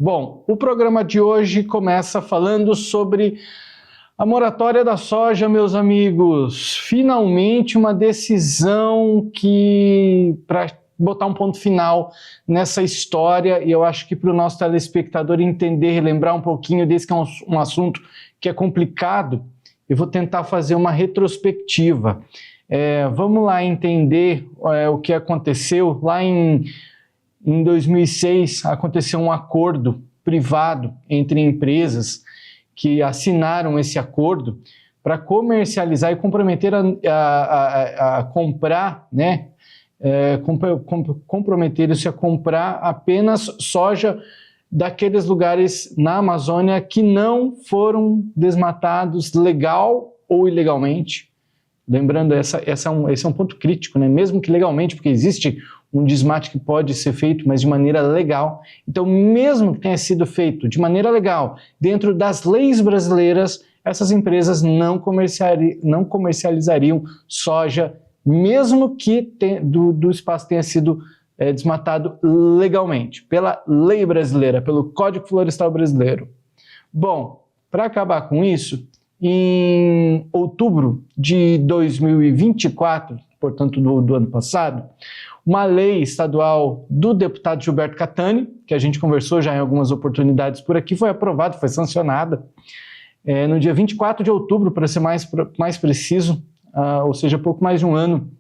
Bom, o programa de hoje começa falando sobre a moratória da soja, meus amigos. Finalmente uma decisão para botar um ponto final nessa história, e eu acho que para o nosso telespectador entender, relembrar um pouquinho desse que é um assunto que é complicado, eu vou tentar fazer uma retrospectiva. Vamos lá entender o que aconteceu. Lá em 2006, aconteceu um acordo privado entre empresas que assinaram esse acordo para comercializar e comprometer a comprar, né? Comprometeram-se a comprar apenas soja daqueles lugares na Amazônia que não foram desmatados legal ou ilegalmente. Lembrando, esse é um ponto crítico, né? Mesmo que legalmente, porque existe um desmate que pode ser feito, mas de maneira legal. Então, mesmo que tenha sido feito de maneira legal, dentro das leis brasileiras, essas empresas não comercializariam soja, mesmo que do espaço tenha sido desmatado legalmente, pela lei brasileira, pelo Código Florestal Brasileiro. Bom, para acabar com isso, em outubro de 2024, portanto do ano passado, uma lei estadual do deputado Gilberto Catani, que a gente conversou já em algumas oportunidades por aqui, foi aprovada, foi sancionada no dia 24 de outubro, para ser mais preciso, ou seja, pouco mais de um ano.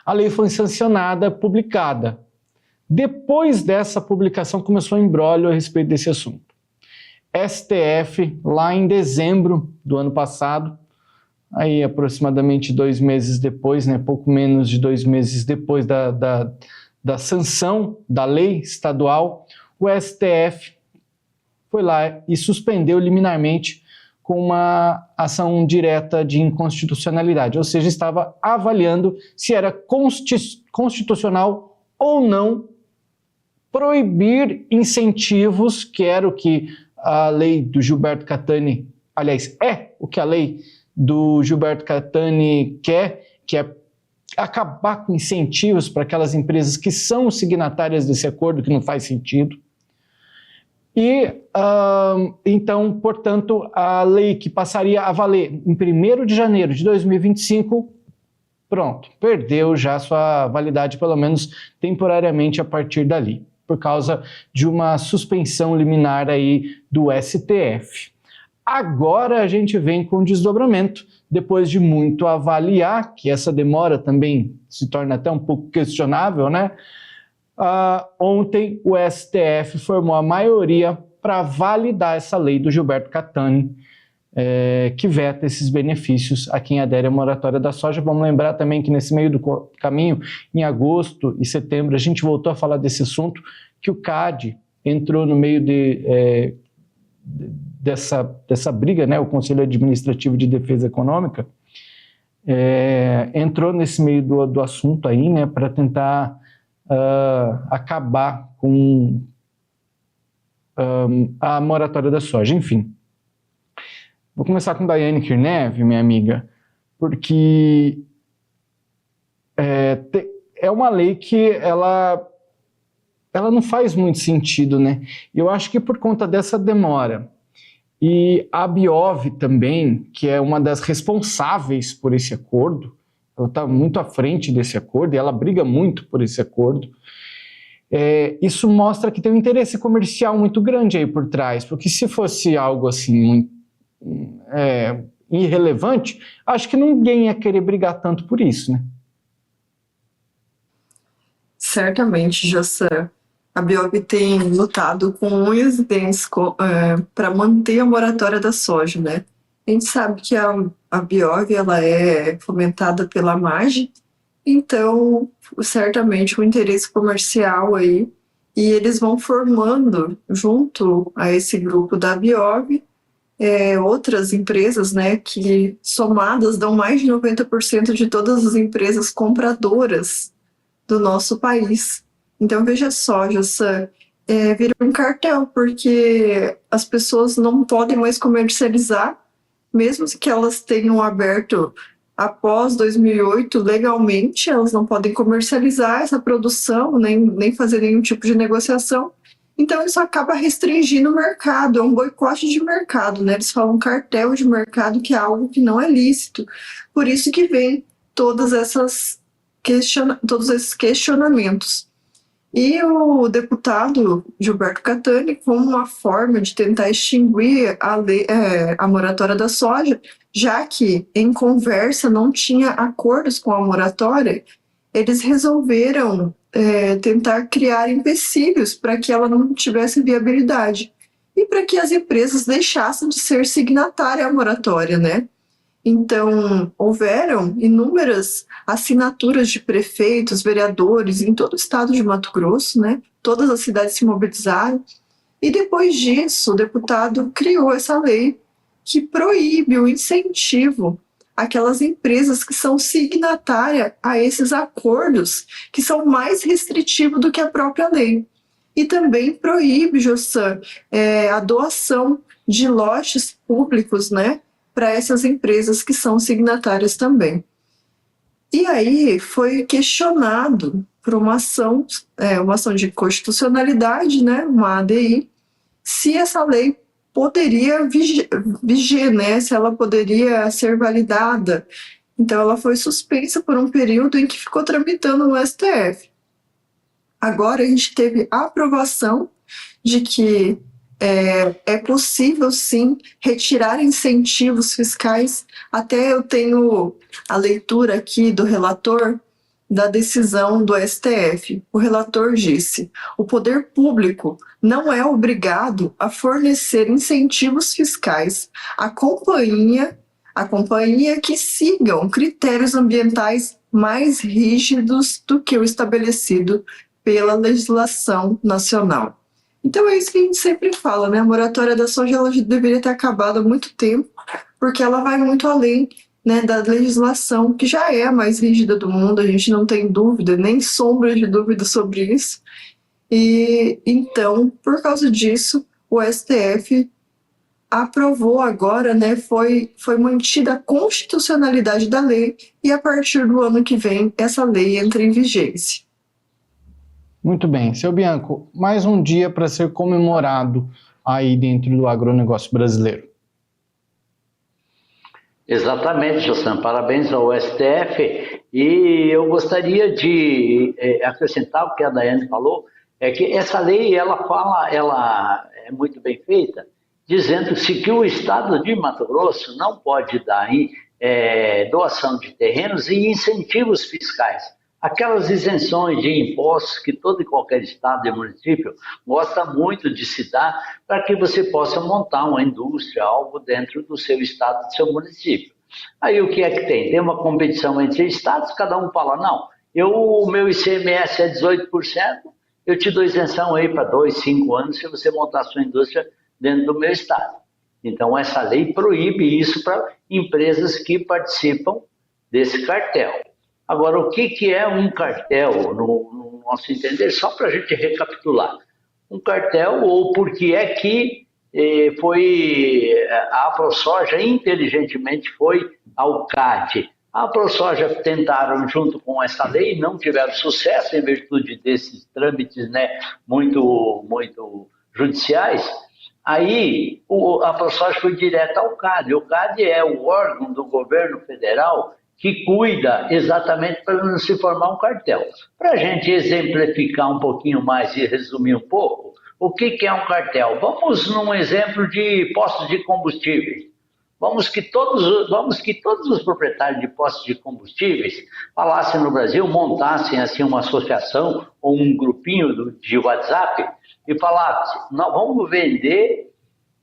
A lei foi sancionada, publicada. Depois dessa publicação começou um imbróglio a respeito desse assunto. STF, lá em dezembro do ano passado, aí aproximadamente 2 meses depois, né, pouco menos de 2 meses depois da sanção da lei estadual, o STF foi lá e suspendeu liminarmente com uma ação direta de inconstitucionalidade, ou seja, estava avaliando se era constitucional ou não proibir incentivos, que era o que a lei do Gilberto Catani, aliás, é o que a lei do Gilberto Catani quer, que é acabar com incentivos para aquelas empresas que são signatárias desse acordo, que não faz sentido. E, então, portanto, a lei que passaria a valer em 1º de janeiro de 2025, pronto, perdeu já sua validade, pelo menos temporariamente a partir dali, por causa de uma suspensão liminar aí do STF. Agora a gente vem com desdobramento, depois de muito avaliar, que essa demora também se torna até um pouco questionável, né? Ontem o STF formou a maioria para validar essa lei do Gilberto Catani, que veta esses benefícios a quem adere à moratória da soja. Vamos lembrar também que nesse meio do caminho, em agosto e setembro, a gente voltou a falar desse assunto, que o CAD entrou no meio dessa briga, né? O Conselho Administrativo de Defesa Econômica entrou nesse meio do assunto aí, né, para tentar acabar com a moratória da soja. Enfim, vou começar com Daiane Kirnev, minha amiga, porque é uma lei que ela não faz muito sentido, né? Eu acho que por conta dessa demora, e a Biov também, que é uma das responsáveis por esse acordo, ela está muito à frente desse acordo e ela briga muito por esse acordo. Isso mostra que tem um interesse comercial muito grande aí por trás, porque se fosse algo assim irrelevante, acho que ninguém ia querer brigar tanto por isso, né? Certamente, José. A Biov tem lutado com unhas e dentes para manter a moratória da soja, né? A gente sabe que a Biov ela é fomentada pela MAGE, então certamente o interesse comercial aí, e eles vão formando junto a esse grupo da Biov outras empresas, né, que somadas dão mais de 90% de todas as empresas compradoras do nosso país. Então veja só, Jossan, vira um cartel, porque as pessoas não podem mais comercializar, mesmo que elas tenham aberto após 2008 legalmente, elas não podem comercializar essa produção, nem fazer nenhum tipo de negociação. Então, isso acaba restringindo o mercado, é um boicote de mercado, né? Eles falam cartel de mercado, que é algo que não é lícito. Por isso que vem todos esses questionamentos. E o deputado Gilberto Catani, como uma forma de tentar extinguir a moratória da soja, já que em conversa não tinha acordos com a moratória, eles resolveram tentar criar empecilhos para que ela não tivesse viabilidade e para que as empresas deixassem de ser signatárias à moratória, né? Então, houveram inúmeras assinaturas de prefeitos, vereadores em todo o estado de Mato Grosso, né? Todas as cidades se mobilizaram. E depois disso, o deputado criou essa lei que proíbe o incentivo àquelas empresas que são signatárias a esses acordos, que são mais restritivos do que a própria lei. E também proíbe, Jossan, a doação de lotes públicos, né? Para essas empresas que são signatárias também. E aí foi questionado por uma ação de constitucionalidade, né, uma ADI, se essa lei poderia viger, né, se ela poderia ser validada. Então ela foi suspensa por um período em que ficou tramitando no STF. Agora a gente teve a aprovação de que é possível, sim, retirar incentivos fiscais. Até eu tenho a leitura aqui do relator da decisão do STF. O relator disse: o poder público não é obrigado a fornecer incentivos fiscais à companhia que sigam critérios ambientais mais rígidos do que o estabelecido pela legislação nacional. Então é isso que a gente sempre fala, né? A moratória da soja ela deveria ter acabado há muito tempo, porque ela vai muito além, né, da legislação, que já é a mais rígida do mundo, a gente não tem dúvida, nem sombra de dúvida sobre isso. E então, por causa disso, o STF aprovou agora, né, foi mantida a constitucionalidade da lei e a partir do ano que vem essa lei entra em vigência. Muito bem. Seu Bianco, mais um dia para ser comemorado aí dentro do agronegócio brasileiro. Exatamente, Jossan. Parabéns ao STF. E eu gostaria de acrescentar o que a Daiane falou, é que essa lei, ela é muito bem feita, dizendo-se que o Estado de Mato Grosso não pode dar doação de terrenos e incentivos fiscais. Aquelas isenções de impostos que todo e qualquer estado e município gosta muito de se dar para que você possa montar uma indústria, algo dentro do seu estado, do seu município. Aí o que é que tem? Tem uma competição entre estados, cada um fala, não, o meu ICMS é 18%, eu te dou isenção aí para 2, 5 anos se você montar sua indústria dentro do meu estado. Então essa lei proíbe isso para empresas que participam desse cartel. Agora, o que é um cartel, no nosso entender, só para a gente recapitular? Um cartel, ou por que é que a AproSoja, inteligentemente, foi ao CAD. A AproSoja tentaram, junto com essa lei, não tiveram sucesso em virtude desses trâmites, né, muito judiciais. Aí, a AproSoja foi direto ao CAD. O CAD é o órgão do governo federal que cuida exatamente para não se formar um cartel. Para a gente exemplificar um pouquinho mais e resumir um pouco, o que é um cartel? Vamos num exemplo de postos de combustíveis. Vamos que todos os proprietários de postos de combustíveis falassem no Brasil, montassem assim uma associação ou um grupinho de WhatsApp e falassem, nós vamos vender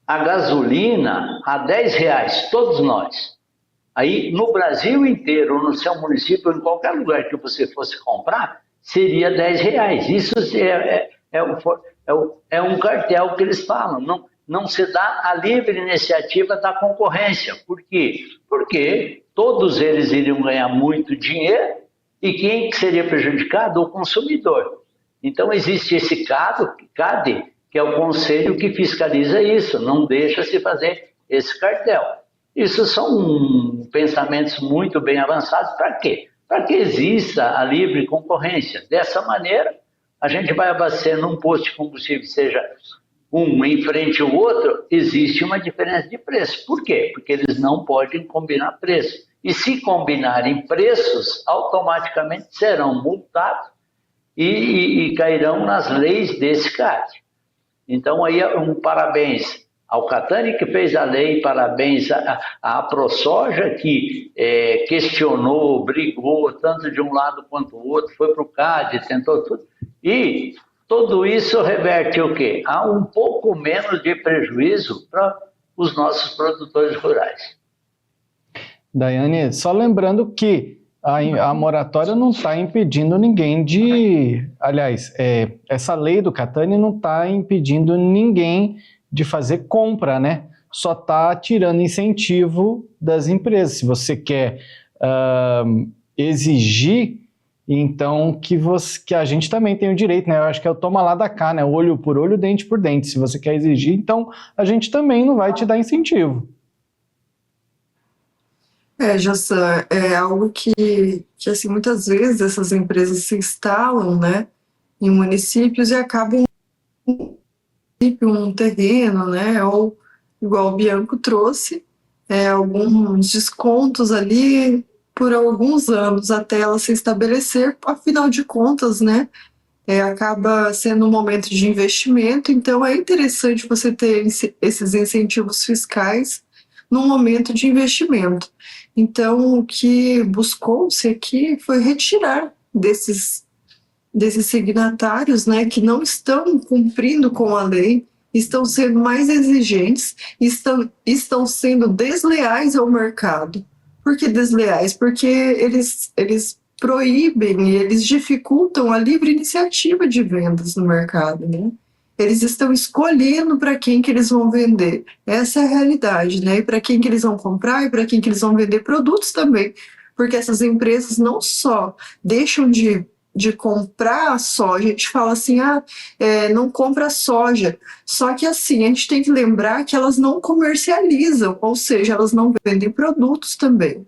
a gasolina a R$10, todos nós. Aí, no Brasil inteiro, no seu município, em qualquer lugar que você fosse comprar, seria R$10. Isso é um cartel que eles falam. Não se dá a livre iniciativa da concorrência. Por quê? Porque todos eles iriam ganhar muito dinheiro e quem seria prejudicado? O consumidor. Então, existe esse CAD, que é o conselho que fiscaliza isso, não deixa se fazer esse cartel. Isso são pensamentos muito bem avançados. Para quê? Para que exista a livre concorrência. Dessa maneira, a gente vai abastecer num posto de combustível, seja um em frente ao outro, existe uma diferença de preço. Por quê? Porque eles não podem combinar preço. E se combinarem preços, automaticamente serão multados e cairão nas leis desse CAD. Então, aí, um parabéns ao Catani, que fez a lei, parabéns à ProSoja, que questionou, brigou, tanto de um lado quanto do outro, foi para o CAD, tentou tudo. E tudo isso reverte o quê? A um pouco menos de prejuízo para os nossos produtores rurais. Daiane, só lembrando que a moratória não está impedindo ninguém de... Aliás, essa lei do Catani não está impedindo ninguém de fazer compra, né? Só está tirando incentivo das empresas. Se você quer exigir, então que a gente também tem o direito, né? Eu acho que é o toma lá da cá, né? Olho por olho, dente por dente. Se você quer exigir, então a gente também não vai te dar incentivo. Jassan, é algo que assim, muitas vezes essas empresas se instalam, né, em municípios e acabam um terreno, né, ou igual o Bianco trouxe, alguns descontos ali por alguns anos até ela se estabelecer, afinal de contas, né, acaba sendo um momento de investimento, então é interessante você ter esses incentivos fiscais num momento de investimento. Então, o que buscou-se aqui foi retirar desses signatários, né, que não estão cumprindo com a lei, estão sendo mais exigentes, estão sendo desleais ao mercado. Por que desleais? Porque eles proíbem e eles dificultam a livre iniciativa de vendas no mercado, né? Eles estão escolhendo para quem que eles vão vender. Essa é a realidade, né? E para quem que eles vão comprar e para quem que eles vão vender produtos também. Porque essas empresas não só deixam de comprar a soja, a gente fala assim, não compra soja. Só que assim, a gente tem que lembrar que elas não comercializam, ou seja, elas não vendem produtos também.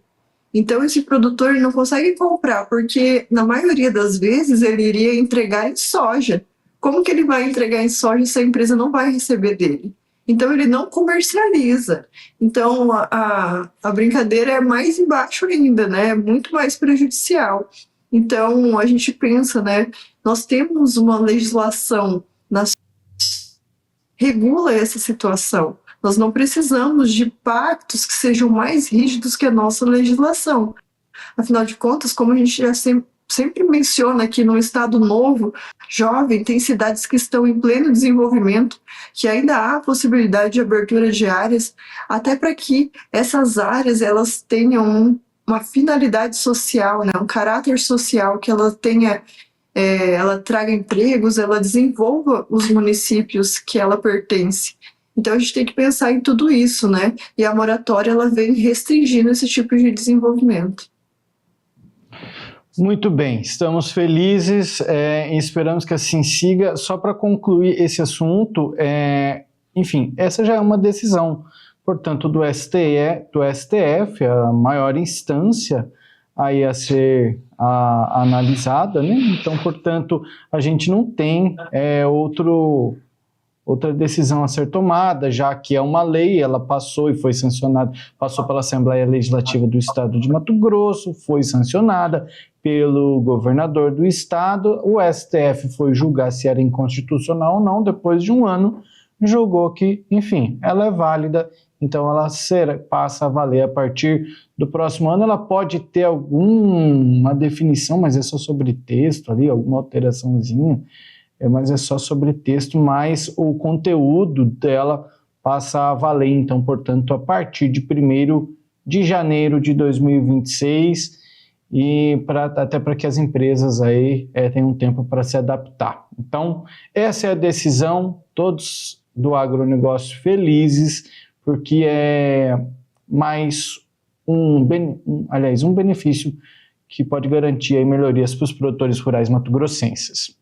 Então esse produtor não consegue comprar, porque na maioria das vezes ele iria entregar em soja. Como que ele vai entregar em soja se a empresa não vai receber dele? Então ele não comercializa. Então a brincadeira é mais embaixo ainda, né? É muito mais prejudicial. Então a gente pensa, né? Nós temos uma legislação regula essa situação. Nós não precisamos de pactos que sejam mais rígidos que a nossa legislação. Afinal de contas, como a gente já sempre menciona aqui no estado novo, jovem, tem cidades que estão em pleno desenvolvimento, que ainda há possibilidade de abertura de áreas, até para que essas áreas elas tenham uma finalidade social, né, um caráter social, que ela tenha, ela traga empregos, ela desenvolva os municípios que ela pertence. Então a gente tem que pensar em tudo isso, né? E a moratória ela vem restringindo esse tipo de desenvolvimento. Muito bem, estamos felizes e esperamos que assim siga. Só para concluir esse assunto, enfim, essa já é uma decisão, portanto, do STF, a maior instância aí a ser analisada, né? Então, portanto, a gente não tem outra decisão a ser tomada, já que é uma lei, ela passou e foi sancionada, passou pela Assembleia Legislativa do Estado de Mato Grosso, foi sancionada pelo governador do estado, o STF foi julgar se era inconstitucional ou não, depois de um ano, julgou que, enfim, ela é válida, então ela passa a valer a partir do próximo ano. Ela pode ter alguma definição, mas é só sobre texto ali, alguma alteraçãozinha, mas é só sobre texto, mas o conteúdo dela passa a valer, então, portanto, a partir de 1º de janeiro de 2026, e até para que as empresas aí tenham tempo para se adaptar. Então, essa é a decisão, todos do agronegócio felizes, porque é mais um benefício que pode garantir aí melhorias para os produtores rurais mato-grossenses.